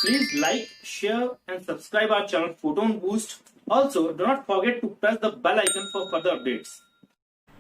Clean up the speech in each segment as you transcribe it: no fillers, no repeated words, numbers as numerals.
Please like, share and subscribe our channel Photon Boost. Also, do not forget to press the bell icon for further updates.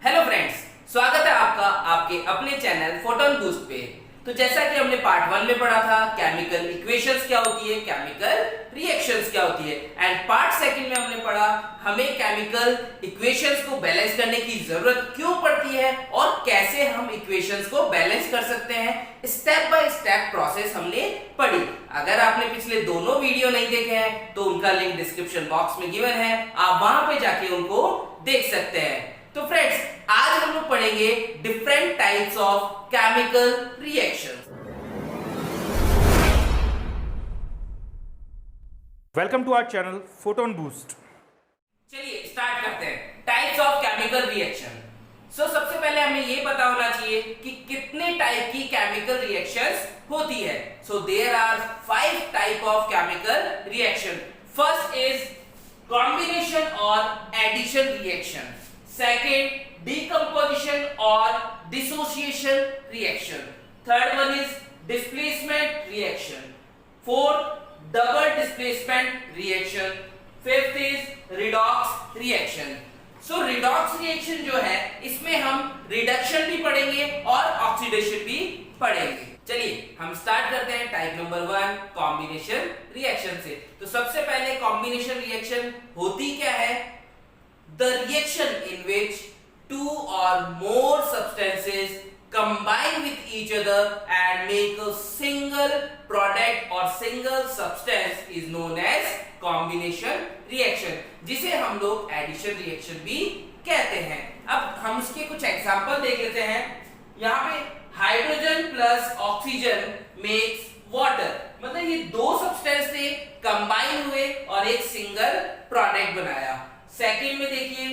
Hello friends, स्वागत है आपका आपके अपने channel photon boost पे। तो जैसा कि हमने पार्ट 1 में पढ़ा था केमिकल इक्वेशंस क्या होती है, केमिकल रिएक्शंस क्या होती है, एंड पार्ट 2 में हमने पढ़ा हमें केमिकल इक्वेशंस को बैलेंस करने की जरूरत क्यों पड़ती है और कैसे हम इक्वेशंस को बैलेंस कर सकते हैं। स्टेप बाय स्टेप प्रोसेस हमने पढ़ी। अगर आपने पिछले दोनों वीडियो नहीं देखे हैं तो उनका लिंक डिस्क्रिप्शन बॉक्स में गिवन है, आप वहां पे जाके उनको देख सकते हैं। तो फ्रेंड्स, आज हम लोग पढ़ेंगे different types of chemical reactions. Welcome to our channel Photon Boost. चलिए स्टार्ट करते हैं टाइप्स ऑफ केमिकल रिएक्शन। सबसे पहले हमें ये पता होना चाहिए कि कितने टाइप की केमिकल रिएक्शंस होती है। There are 5 type of chemical reaction. First is combination और addition reaction. Second, decomposition or dissociation reaction. Third one is displacement reaction. Fourth, double displacement reaction. Fifth is redox reaction. redox reaction जो है इसमें हम reduction भी पढ़ेंगे और oxidation भी पढ़ेंगे। चलिए हम स्टार्ट करते हैं टाइप नंबर 1 कॉम्बिनेशन रिएक्शन से। तो सबसे पहले कॉम्बिनेशन रिएक्शन होती क्या है? The reaction in which 2 or more substances combine with each other and make a single product or single substance is known as combination reaction, जिसे हम लोग addition reaction भी कहते हैं। अब हम उसके कुछ एग्जांपल देख लेते हैं। यहाँ पे hydrogen plus oxygen makes water, मतलब ये दो सब्सटेंस से कंबाइन हुए और एक सिंगल प्रोडक्ट बनाया। सेकंड में देखिए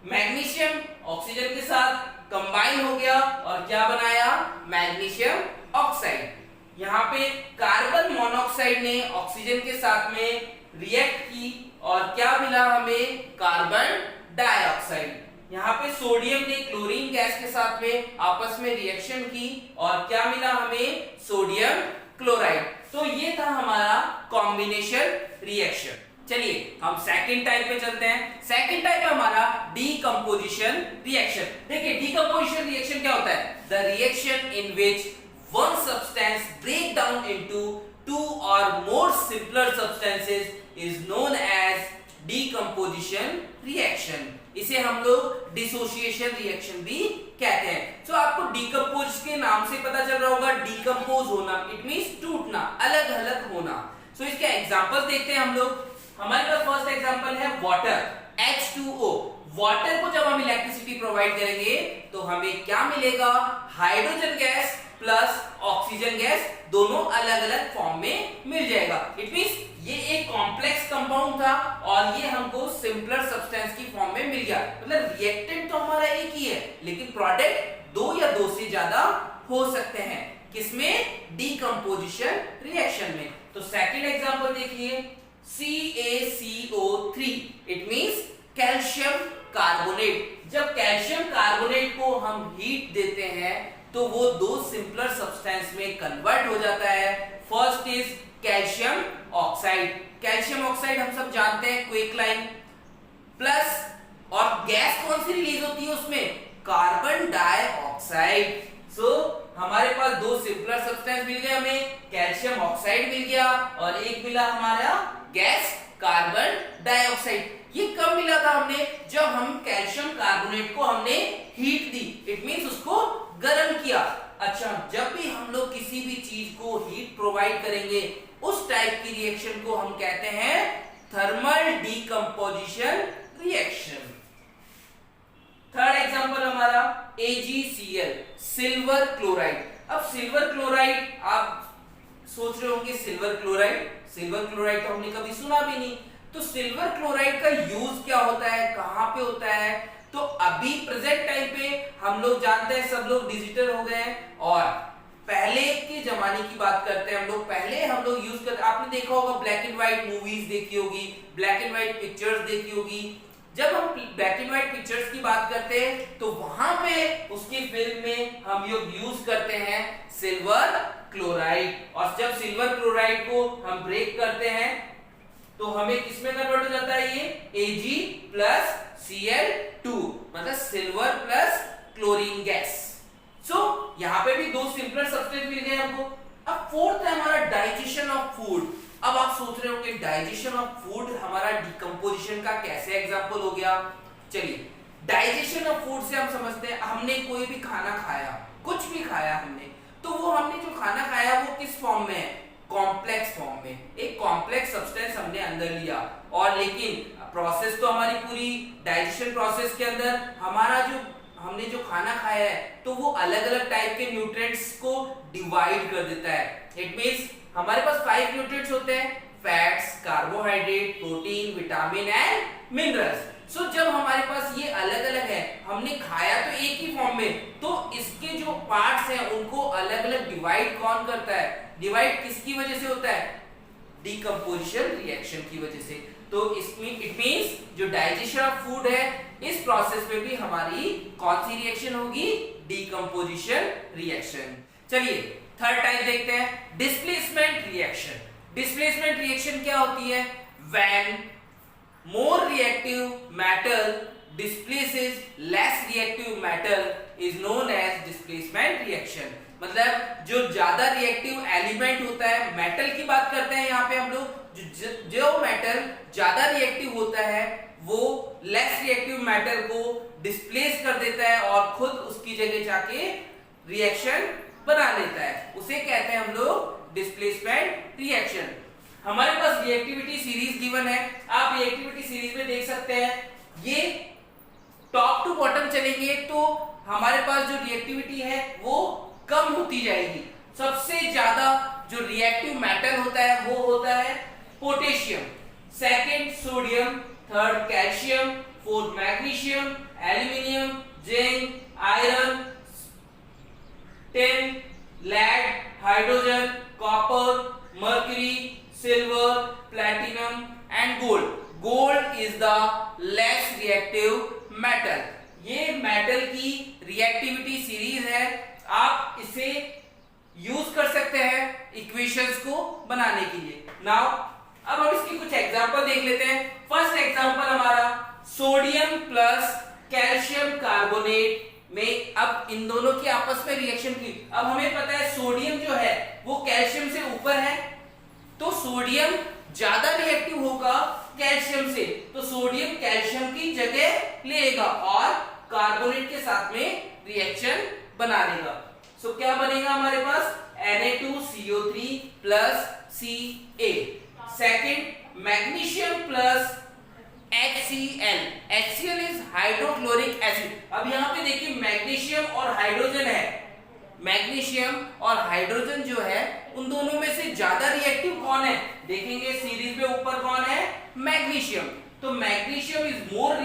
मैग्नीशियम ऑक्सीजन के साथ कंबाइन हो गया और क्या बनाया? Magnesium oxide. यहाँ पे कार्बन मोनोऑक्साइड ने ऑक्सीजन के साथ में रिएक्ट की और क्या मिला हमें? Carbon dioxide. यहाँ पे सोडियम ने क्लोरीन गैस के साथ में आपस में रिएक्शन की और क्या मिला हमें? Sodium chloride. तो ये था हमारा कॉम्बिनेशन रिएक्शन। चलिए हम सेकंड टाइप पे चलते हैं। सेकंड टाइप है हमारा डीकंपोजिशन रिएक्शन। देखिए डीकंपोजिशन रिएक्शन क्या होता है? The reaction in which one substance break down into 2 or more simpler substances is known as decomposition reaction। इसे हम लोग डिसोसिएशन रिएक्शन भी कहते हैं। आपको डिकम्पोज के नाम से पता चल रहा होगा, डिकम्पोज होना इट मींस टूटना, अलग अलग होना। इसके एग्जांपल्स देखते हैं हम लोग। हमारे पास फर्स्ट एग्जांपल है वाटर, H2O। वाटर को जब हम इलेक्ट्रिसिटी प्रोवाइड करेंगे तो हमें क्या मिलेगा? Hydrogen gas plus oxygen gas दोनों अलग अलग फॉर्म में मिल जाएगा। इट मींस ये एक कॉम्प्लेक्स कंपाउंड था और ये हमको सिंपलर सब्सटेंस की फॉर्म में मिल गया। मतलब रिएक्टेंट तो हमारा एक ही है लेकिन प्रोडक्ट 2 या 2 से ज्यादा हो सकते हैं। किसमें? डीकंपोजिशन रिएक्शन में। तो सेकंड एग्जांपल देखिए CaCO3। It means calcium carbonate. जब कैल्शियम कार्बोनेट को हम हीट देते हैं तो वो 2 सिंपलर सब्सटेंस में कन्वर्ट हो जाता है। First is calcium oxide. Calcium oxide हम सब जानते हैं क्विकलाइन प्लस, और गैस कौन सी रिलीज होती है उसमें? Carbon dioxide. हमारे पास 2 सिंपलर सब्सटेंस मिल गए, हमें कैल्शियम ऑक्साइड मिल गया और एक मिला हमारा गैस कार्बन डाइऑक्साइड। ये कब मिला था हमने? जब हम कैल्शियम कार्बोनेट को हमने हीट दी, इट मींस उसको गर्म किया। अच्छा, जब भी हम लोग किसी भी चीज को हीट प्रोवाइड करेंगे उस टाइप की रिएक्शन को हम कहते हैं thermal decomposition reaction. Third example हमारा AgCl, सिल्वर क्लोराइड। अब सिल्वर क्लोराइड, आप सोच रहे होंगे सिल्वर क्लोराइड तो हमने कभी सुना भी नहीं। तो सिल्वर क्लोराइड का यूज क्या होता है, कहां पे होता है? तो अभी प्रेजेंट टाइम पे हम लोग जानते हैं सब लोग डिजिटल हो गए हैं और पहले के जमाने की बात करते हैं हम लोग। पहले हम लोग यूज करते, आपने देखा होगा ब्लैक एंड व्हाइट मूवीज देखी होगी, ब्लैक एंड व्हाइट पिक्चर्स देखी होगी। जब हम ब्लैक एंड व्हाइट पिक्चर्स की बात करते हैं तो वहां पे उसकी फिल्म में हम लोग यूज करते हैं सिल्वर क्लोराइड, और जब सिल्वर क्लोराइड को हम ब्रेक करते हैं तो हमें किसमें कन्वर्ट हो जाता है, ये Ag प्लस Cl2, मतलब सिल्वर प्लस क्लोरीन गैस। सो यहां पे भी दो सिंपलर सब्सटेंस मिल गए हमको। अब फोर्थ है हमारा डाइजेशन ऑफ फूड। अब आप सोच रहे हो कि डाइजेशन ऑफ फूड हमारा डिकम्पोजिशन का कैसे एग्जांपल हो गया। चलिए, डाइजेशन ऑफ फूड से हम समझते हैं, हमने कोई भी खाना खाया, कुछ भी खाया हमने, तो वो हमने जो खाना खाया वो किस फॉर्म में है, कॉम्प्लेक्स फॉर्म में। एक कॉम्प्लेक्स सब्सटेंस हमने अंदर लिया, और लेकिन प्रोसेस तो हमारी पूरी डाइजेशन प्रोसेस के अंदर हमारा जो हमने जो खाना खाया है तो वो अलग अलग टाइप के न्यूट्रिएंट्स को डिवाइड कर देता है। इट मींस हमारे पास 5 न्यूट्रिएंट्स होते हैं, fats, carbohydrate, protein, vitamin and minerals. So जब हमारे पास ये अलग अलग है, हमने खाया तो एक ही फॉर्म में, तो इसके जो पार्ट्स हैं उनको अलग अलग डिवाइड कौन करता है, डिवाइड किसकी वजह से होता है, डिकम्पोजिशन रिएक्शन की वजह से। तो इसमें इट मींस जो डाइजेशन ऑफ फूड है इस प्रोसेस में भी हमारी कौन सी रिएक्शन होगी, डिकम्पोजिशन रिएक्शन। चलिए थर्ड टाइप देखते हैं, डिस्प्लेसमेंट रिएक्शन। डिस्प्लेसमेंट रिएक्शन क्या होती है, when more reactive metal displaces less reactive metal is known as displacement reaction. मतलब जो ज्यादा रिएक्टिव एलिमेंट होता है, मेटल की बात करते हैं यहाँ पे हम लोग, जो मेटल ज्यादा रिएक्टिव होता है वो लेस रिएक्टिव मेटल को डिस्प्लेस कर देता है और खुद उसकी जगह जाके रिएक्शन बना लेता है, उसे कहते हैं हम लोग डिस्प्लेसमेंट रिएक्शन। हमारे पास रिएक्टिविटी सीरीज गिवन है, आप रिएक्टिविटी सीरीज में देख सकते हैं, ये टॉप टू बॉटम चलेंगे तो हमारे पास जो रिएक्टिविटी है वो कम होती जाएगी। सबसे ज्यादा जो रिएक्टिव मेटल होता है वो होता है potassium, second sodium, third calcium, fourth magnesium, aluminium, zinc, iron, tin, lead, hydrogen, copper, mercury, silver, platinum and gold. Gold is the less reactive metal. ये मेटल की रिएक्टिविटी सीरीज है, आप इसे यूज कर सकते हैं इक्वेशंस को बनाने के लिए। नाउ अब हम इसकी कुछ एग्जांपल देख लेते हैं। फर्स्ट एग्जांपल हमारा सोडियम प्लस कैल्शियम कार्बोनेट में, अब इन दोनों की आपस में रिएक्शन की। अब हमें पता है सोडियम जो है वो कैल्शियम से ऊपर है, तो सोडियम ज्यादा रिएक्टिव होगा कैल्शियम से, तो सोडियम कैल्शियम की जगह लेगा और कार्बोनेट के साथ में रिएक्शन बना लेगा। सो क्या बनेगा हमारे पास, Na2CO3 plus Ca। Second magnesium plus HCl। HCl is hydrochloric acid. अब यहाँ पे देखिए मैग्नीशियम और हाइड्रोजन है, मैग्नीशियम और हाइड्रोजन जो है उन दोनों में से ज्यादा रिएक्टिव कौन है, देखेंगे सीरीज में ऊपर कौन है, मैग्नीशियम। तो magnesium is more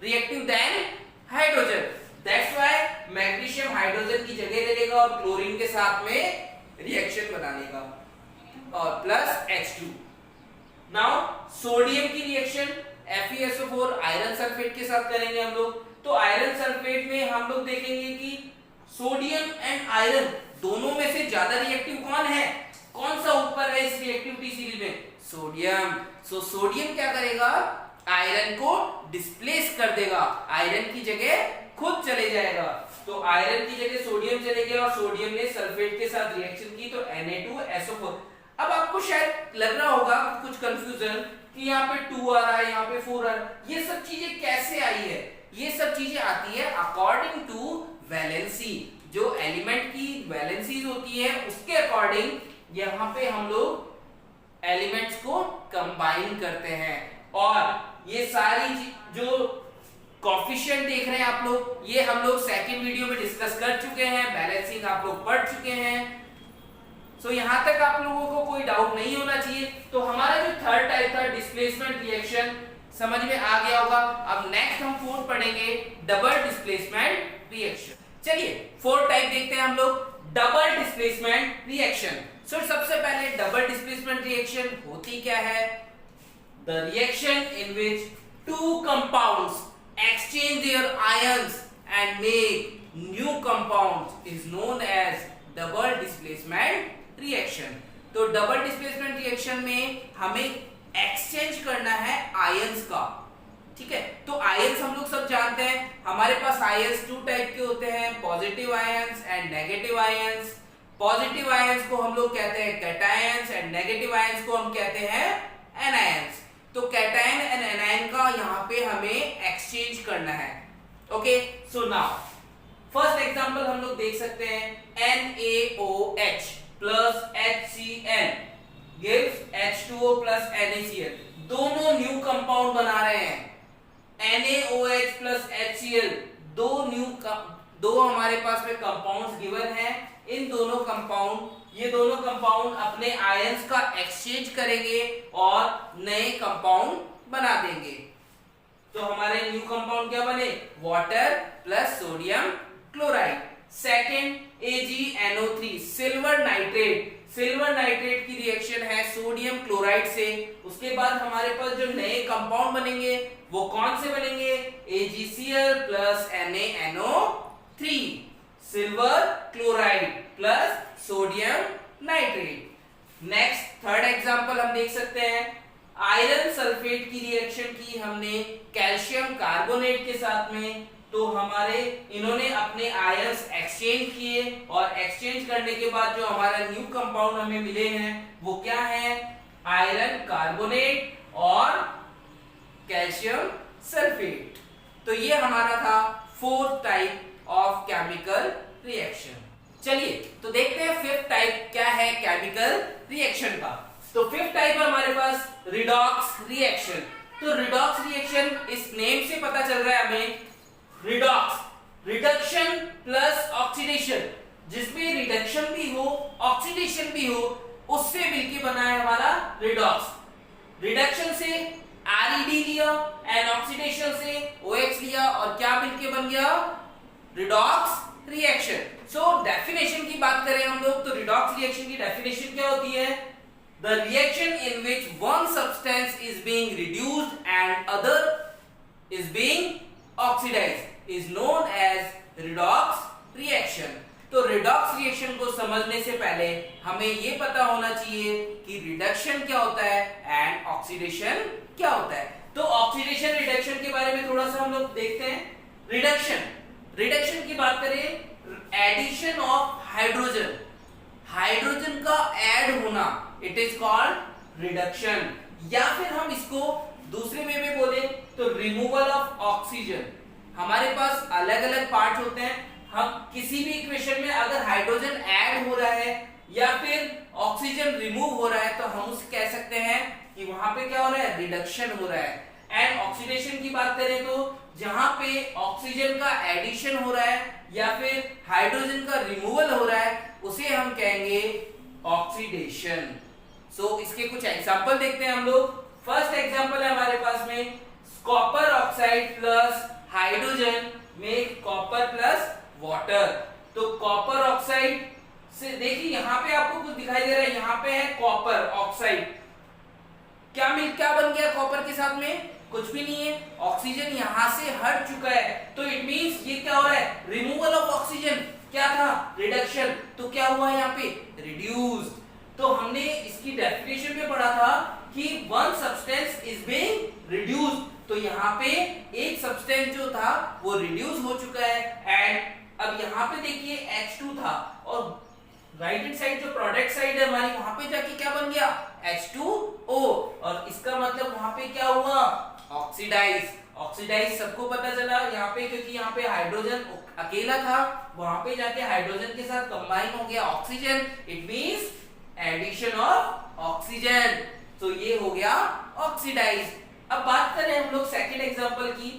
reactive than hydrogen, that's why magnesium hydrogen की जगह ले लेगा और क्लोरीन के साथ में रिएक्शन बना लेगा और प्लस H2। नाउ सोडियम की रिएक्शन FeSO4 आयरन सल्फेट के साथ करेंगे हम लोग। तो आयरन सल्फेट में हम लोग देखेंगे कि सोडियम एंड आयरन दोनों में से ज्यादा रिएक्टिव कौन है, कौन सा ऊपर है इस रिएक्टिविटी सीरीज में, सोडियम। सो सोडियम क्या करेगा, आयरन को डिस्प्लेस कर देगा, आयरन की जगह खुद चले जाएगा। तो आयरन की जगह सोडियम चले गया और सोडियम ने सल्फेट के साथ रिएक्शन की तो Na2SO4। अब आपको शायद लग रहा होगा कुछ कंफ्यूजन कि यहाँ पे 2 आ रहा है, यहाँ पे 4 आ रहा है, ये सब चीजें कैसे आई है, ये सब चीजें आती है अकॉर्डिंग टू वैलेंसी। जो एलिमेंट की वैलेंसीज होती है उसके अकॉर्डिंग यहाँ पे हम लोग एलिमेंट्स को कंबाइन करते हैं। और ये सारी जो कोफिशिएंट देख रहे हैं आप लोग, ये हम लोग सेकंड वीडियो में डिस्कस कर चुके हैं, बैलेंसिंग आप लोग पढ़ चुके हैं। सो यहां तक आप लोगों को कोई डाउट नहीं होना चाहिए। तो हमारा जो थर्ड टाइप था डिस्प्लेसमेंट रिएक्शन समझ में आ गया होगा। अब नेक्स्ट हम फोर्थ पढ़ेंगे डबल डिस्प्लेसमेंट रिएक्शन। चलिए फोर्थ टाइप देखते हैं हम लोग, डबल डिस्प्लेसमेंट रिएक्शन। सो सबसे पहले डबल डिस्प्लेसमेंट रिएक्शन होती क्या है, the reaction in which two compounds exchange their ions and make new compounds is known as double displacement reaction. तो डबल डिस्प्लेसमेंट रिएक्शन में हमें एक्सचेंज करना है आयंस का, ठीक है। तो आयंस हम लोग सब जानते हैं, हमारे पास आयंस टू टाइप के होते हैं, positive ions and negative ions. Positive ions को हम लोग कहते हैं कैटायंस एंड नेगेटिव आयंस को हम कहते हैं एनायंस। तो कैटायन एंड एनायन का यहाँ पे हमें एक्सचेंज करना है। Okay, so now first example हम लोग देख सकते हैं, NaOH plus HCl gives H2O plus NaCl। दोनों न्यू कंपाउंड बना रहे हैं। NaOH plus HCl दो हमारे पास में कंपाउंड्स गिवन है। इन दोनों कंपाउंड अपने आयंस का एक्सचेंज करेंगे और नए कंपाउंड बना देंगे। तो हमारे न्यू कंपाउंड क्या बने, water plus sodium chloride. Second AgNO3 silver nitrate. Silver nitrate की रिएक्शन है सोडियम क्लोराइड से। उसके बाद हमारे पास जो नए कंपाउंड बनेंगे वो कौन से बनेंगे, AgCl plus NaNO3 silver chloride plus sodium nitrate. Next third example हम देख सकते हैं, आयरन सल्फेट की रिएक्शन की हमने कैल्शियम कार्बोनेट के साथ में। तो हमारे इन्होंने अपने आयंस एक्सचेंज किए और एक्सचेंज करने के बाद जो हमारा न्यू कंपाउंड हमें मिले हैं वो क्या है, आयरन कार्बोनेट और कैल्शियम सल्फेट। तो ये हमारा था fourth type of chemical reaction. चलिए तो देखते हैं फिफ्थ टाइप क्या है केमिकल रिएक्शन का। तो फिफ्थ टाइप है हमारे पास रिडॉक्स रिएक्शन। तो रिडॉक्स रिएक्शन इस नेम से पता चल रहा है हमें, रिडॉक्स रिडक्शन प्लस ऑक्सीडेशन, जिसमें रिडक्शन भी हो ऑक्सीडेशन भी हो, उससे मिलके बना है हमारा रिडॉक्स। रिडक्शन से ReD लिया एंड ऑक्सीडेशन से OH लिया और क्या मिलके बन गया, रिडॉक्स रिएक्शन। सो डेफिनेशन की बात करें हम लोग तो रिडॉक्स रिएक्शन की डेफिनेशन क्या होती है, the reaction in which one substance is being reduced and other is being oxidized is known as redox reaction। तो रिडॉक्स रिएक्शन को समझने से पहले हमें ये पता होना चाहिए कि रिडक्शन क्या होता है एंड ऑक्सीडेशन क्या होता है। तो ऑक्सीडेशन रिडक्शन के बारे में थोड़ा सा हम लोग देखते हैं। रिडक्शन की बात करें, एडिशन ऑफ हाइड्रोजन, हाइड्रोजन का ऐड होना, इट इज कॉल्ड रिडक्शन। या फिर हम इसको दूसरे वे में बोले तो रिमूवल ऑफ ऑक्सीजन। हमारे पास अलग अलग पार्ट होते हैं, हम किसी भी इक्वेशन में अगर हाइड्रोजन ऐड हो रहा है या फिर ऑक्सीजन रिमूव हो रहा है तो हम उसे कह सकते हैं कि वहां पे क्या हो रहा है, रिडक्शन हो रहा है। एंड ऑक्सीडेशन की बात करें तो जहां पे ऑक्सीजन का एडिशन हो रहा है या फिर हाइड्रोजन का रिमूवल हो रहा है उसे हम कहेंगे ऑक्सीडेशन। सो इसके कुछ एग्जांपल देखते हैं हम लोग। फर्स्ट एग्जांपल है हमारे पास में कॉपर ऑक्साइड प्लस हाइड्रोजन में कॉपर प्लस वाटर। तो कॉपर ऑक्साइड से देखिए यहाँ पे आपको कुछ दिखाई दे रहा है, यहाँ पे है कॉपर ऑक्साइड, क्या बन गया कॉपर के साथ में, कुछ भी नहीं है, ऑक्सीजन यहां से हट चुका है। तो इट मींस ये क्या हो रहा है, रिमूवल ऑफ ऑक्सीजन, क्या था, रिडक्शन। तो क्या हुआ यहाँ पे, रिड्यूस्ड। तो हमने इसकी डेफिनेशन में पढ़ा था कि one substance is being reduced. तो यहाँ पे एक सब्सटेंस जो था वो रिड्यूस हो चुका है। एंड अब यहाँ पे देखिए H2 था और राइट हैंड साइड जो प्रोडक्ट साइड है हमारी, वहां पे जाके क्या बन गया, H2O। और इसका मतलब वहां पे क्या हुआ, ऑक्सीडाइज सबको पता चला यहाँ पे, क्योंकि यहाँ पे हाइड्रोजन अकेला था, वहां पे जाके हाइड्रोजन के साथ कंबाइन हो गया oxygen, it means addition of oxygen. तो ये हो गया ऑक्सीडाइज। अब बात करें हम लोग सेकंड एग्जांपल की,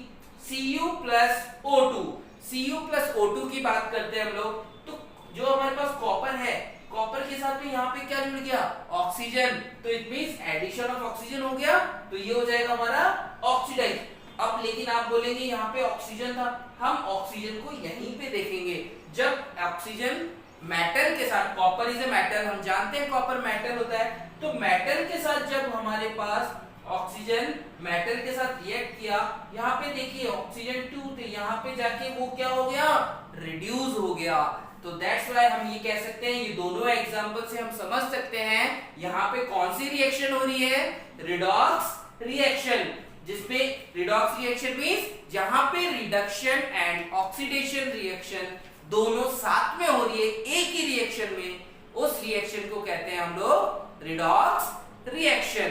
Cu+O2। Cu+O2 की बात करते हैं हम लोग। तो जो हमारे पास कॉपर है, कॉपर के साथ में यहाँ पे क्या जुड़ गया, ऑक्सीजन। तो it means addition of oxygen हो गया, तो ये हो जाएगा हमारा ऑक्सीडाइज। अब लेकिन आप बोलेंगे यहाँ पे ऑक्सीजन था, हम ऑक्सीजन को यहीं पे देखेंगे जब ऑक्सीजन मेटल के साथ, कॉपर इज ए मेटल, हम जानते हैं कॉपर मेटल होता है, तो मेटल के साथ जब हमारे पास ऑक्सीजन मेटल के साथ रिएक्ट किया, यहाँ पे देखिए ऑक्सीजन 2 थे, यहाँ पे जाके वो क्या हो गया, रिड्यूस हो गया। तो दैट्स व्हाई हम ये कह सकते हैं, ये दोनों एग्जांपल से हम समझ सकते हैं यहाँ पे कौन सी रिएक्शन हो रही है, रिडॉक्स रिएक्शन, जिसमें रिडॉक्स रिएक्शन मींस जहां पे रिडक्शन एंड ऑक्सीडेशन रिएक्शन दोनों साथ में हो रही है एक ही रिएक्शन में, उस रिएक्शन को कहते हैं हम लोग रिडॉक्स रिएक्शन।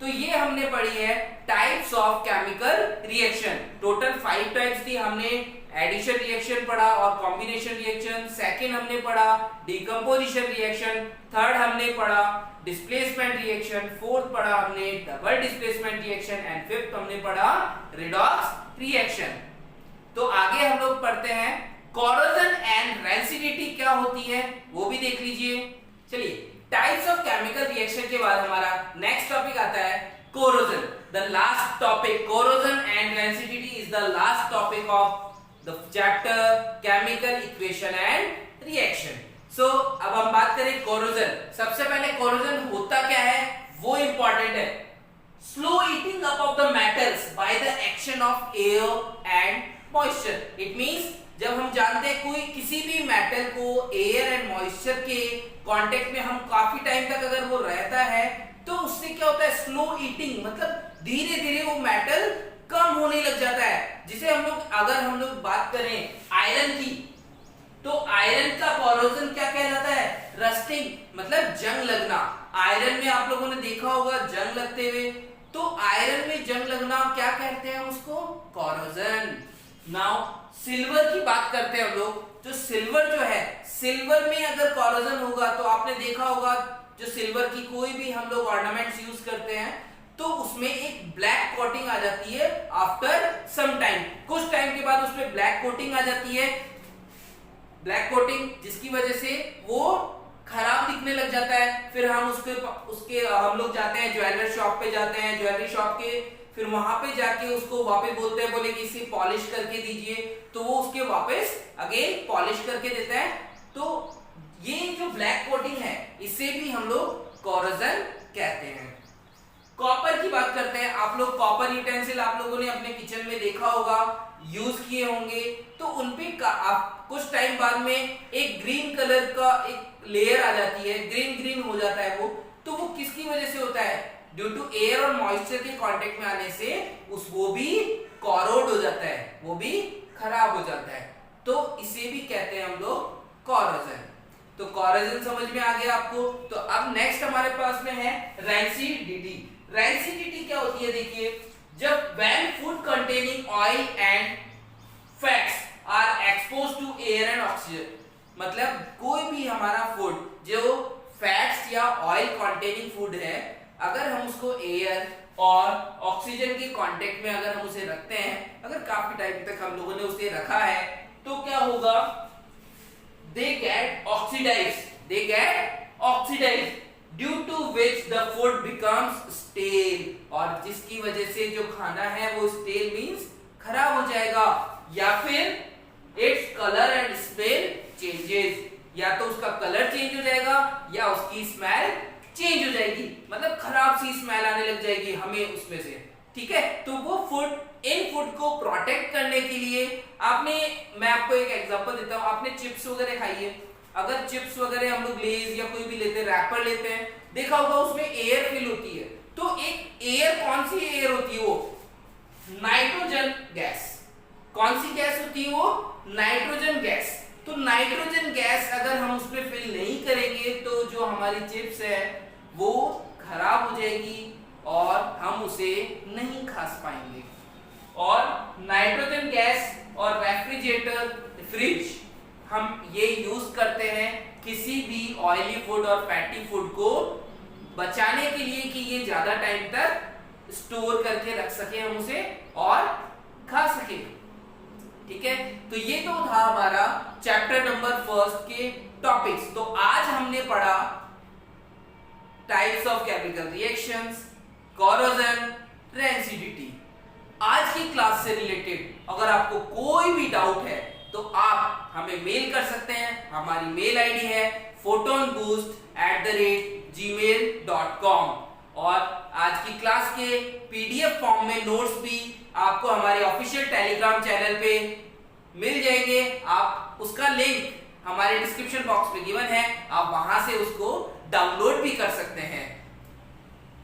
तो ये हमने पढ़ी है types of chemical reaction. Total 5 types थी। हमने एडिशन रिएक्शन पढ़ा और कॉम्बिनेशन रिएक्शन, सेकंड हमने पढ़ा डिकम्पोजिशन रिएक्शन, थर्ड हमने पढ़ा डिस्प्लेसमेंट रिएक्शन, फोर्थ पढ़ा हमने double displacement reaction and fifth हमने पढ़ा रिडॉक्स रिएक्शन। तो आगे हम लोग पढ़ते हैं कोरोजन एंड रेंसिडिटी क्या होती है वो भी देख लीजिए। चलिए, टाइप्स ऑफ केमिकल रिएक्शन के बाद हमारा नेक्स्ट टॉपिक आता है corrosion, the last topic. Corrosion and rancidity is the last topic of the chapter chemical equation and reaction. So अब हम बात करें कोरोजन। सबसे पहले कोरोजन होता क्या है वो इंपॉर्टेंट है। Slow eating up of the metals by the action of air and moisture. It means जब हम जानते हैं कोई किसी भी मेटल को एयर एंड मॉइस्चर के कांटेक्ट में हम काफी टाइम तक अगर वो रहता है तो उससे क्या होता है, स्लो ईटिंग, मतलब धीरे धीरे वो मेटल कम होने लग जाता है। जिसे अगर हम लोग बात करें आयरन की, तो आयरन का कोरोजन क्या कहलाता है, रस्टिंग, मतलब जंग लगना। आयरन में आप लोगों ने देखा होगा जंग लगते हुए, तो आयरन में जंग लगना क्या कहते हैं उसको, कोरोजन। नाउ सिल्वर की बात करते हैं हम लोग। जो सिल्वर जो है, सिल्वर में अगर कोरोजन होगा तो आपने देखा होगा जो सिल्वर की कोई भी हम लोग ऑर्नामेंट्स यूज करते हैं तो उसमें एक ब्लैक कोटिंग आ जाती है आफ्टर सम टाइम। कुछ टाइम के बाद उसमें ब्लैक कोटिंग आ जाती है, ब्लैक कोटिंग, जिसकी वजह से वो खराब दिखने लग जाता है। फिर हम उसके हम लोग जाते हैं ज्वेलरी शॉप पे जाते हैं, ज्वेलरी शॉप के फिर वहां पे जाके उसको वापस बोलते हैं, बोले कि इसे पॉलिश करके दीजिए, तो वो उसके वापस अगेन पॉलिश करके देता है। तो ये जो ब्लैक कोटिंग है इसे भी हम लोग कोरोजन कहते हैं। कॉपर की बात करते हैं। आप लोग कॉपर यूटेंसिल आप लोगों ने अपने किचन में देखा होगा, यूज किए होंगे, तो उनपे कुछ टाइम बाद में एक ग्रीन कलर का एक लेयर आ जाती है, ग्रीन ग्रीन हो जाता है वो। तो वो किसकी वजह से होता है, ड्यू टू एयर और मॉइस्चर के कांटेक्ट में आने से वो भी कोरोड हो जाता है, वो भी खराब हो जाता है। तो इसे भी कहते हैं हम लोग कोरोजन। तो कोरोजन समझ में आ गया आपको। तो अब नेक्स्ट हमारे पास में है रेंसिडिटी। रेंसिडिटी क्या होती है, देखिए, जब when food containing oil and fats are exposed to air and oxygen, मतलब कोई भी हमारा फूड जो फैट्स या ऑयल कंटेनिंग फूड है, अगर हम उसको एयर और ऑक्सीजन के कांटेक्ट में अगर हम उसे रखते हैं, अगर काफी टाइम तक हम लोगों ने उसे रखा है, तो क्या होगा, they get oxidized due to which the food becomes stale, और जिसकी वजह से जो खाना है वो stale means खराब हो जाएगा, या फिर its color and smell changes, या तो उसका कलर चेंज हो जाएगा या उसकी स्मेल चेंज हो जाएगी, मतलब खराब सी स्मेल आने लग जाएगी हमें उसमें से। ठीक है, तो वो इन फूड को प्रोटेक्ट करने के लिए मैं आपको एक एग्जांपल देता हूं। आपने चिप्स वगैरह खाई है, अगर चिप्स वगैरह हम लोग लेज या कोई भी लेते हैं, रैपर लेते हैं, देखा होगा उसमें एयर फिल होती है। तो एक एयर, कौन सी एयर होती है वो, नाइट्रोजन गैस। कौन सी गैस होती है वो, नाइट्रोजन गैस। तो नाइट्रोजन गैस अगर हम उसमें फिल नहीं करेंगे तो जो हमारी चिप्स है वो खराब हो जाएगी और हम उसे नहीं खा पाएंगे। और नाइट्रोजन गैस और रेफ्रिजरेटर, फ्रिज, हम ये यूज करते हैं किसी भी ऑयली फूड और फैटी फूड को बचाने के लिए कि ये ज्यादा टाइम तक स्टोर करके रख सके हम उसे और खा सके। ठीक है, तो ये तो था हमारा चैप्टर नंबर 1 के टॉपिक्स। तो आज हमने पढ़ा types of chemical reactions, corrosion, rancidity. आज की क्लास से रिलेटेड अगर आपको कोई भी डाउट है तो आप हमें मेल कर सकते हैं। हमारी मेल आईडी है photonboost@gmail.com, और आज की क्लास के पीडीएफ फॉर्म में नोट्स भी आपको हमारे ऑफिशियल टेलीग्राम चैनल पे मिल जाएंगे। आप उसका लिंक हमारे डिस्क्रिप्शन बॉक्स में गिवन है, आप वहां से उसको डाउनलोड भी कर सकते हैं।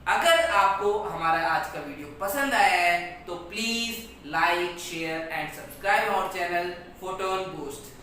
अगर आपको हमारा आज का वीडियो पसंद आया है तो please like, share and subscribe our channel photon boost.